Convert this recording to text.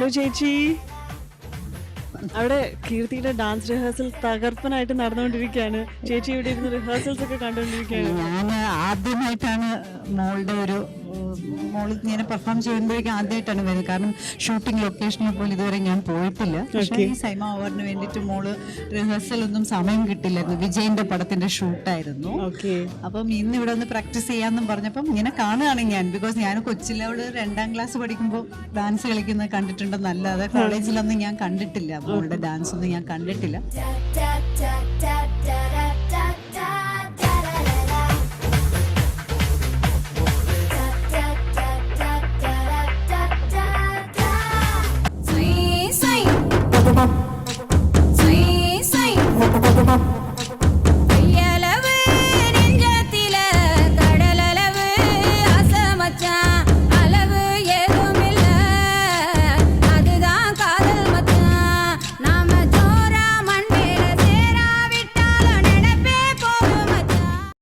Hello ചേച്ചി. അവിടെ കീർത്തിയുടെ dance rehearsal തകർപ്പനായിട്ട് നടന്നുകൊണ്ടിരിക്കുകയാണ്. ചേച്ചി ഇവിടെ ഇരുന്ന് റിഹേഴ്സൽസ് ഒക്കെ കണ്ടുകൊണ്ടിരിക്കുകയാണ്. ഞാൻ ആദ്യമായിട്ടാണ് മോള് ഇങ്ങനെ പെർഫോം ചെയ്യുമ്പോഴേക്കും ആദ്യമായിട്ടാണ് വരുന്നത്. കാരണം ഷൂട്ടിംഗ് ലൊക്കേഷനിൽ പോലും ഇതുവരെ ഞാൻ പോയിട്ടില്ല. പക്ഷേ ഈ സൈമ അവാർഡിന് വേണ്ടിയിട്ട് മോള് റിഹേഴ്സൽ ഒന്നും സമയം കിട്ടില്ലായിരുന്നു. വിജയന്റെ പടത്തിന്റെ ഷൂട്ടായിരുന്നു. അപ്പം ഇന്ന് ഇവിടെ ഒന്ന് പ്രാക്ടീസ് ചെയ്യാന്നും പറഞ്ഞപ്പം ഇങ്ങനെ കാണുകയാണ് ഞാൻ. ബിക്കോസ് ഞാൻ കൊച്ചിലവള് 2ാം ക്ലാസ് പഠിക്കുമ്പോൾ ഡാൻസ് കളിക്കുന്നത് കണ്ടിട്ടുണ്ടെന്നല്ലാതെ കോളേജിലൊന്നും ഞാൻ കണ്ടിട്ടില്ല. മോളുടെ ഡാൻസ് ഒന്നും ഞാൻ കണ്ടിട്ടില്ല.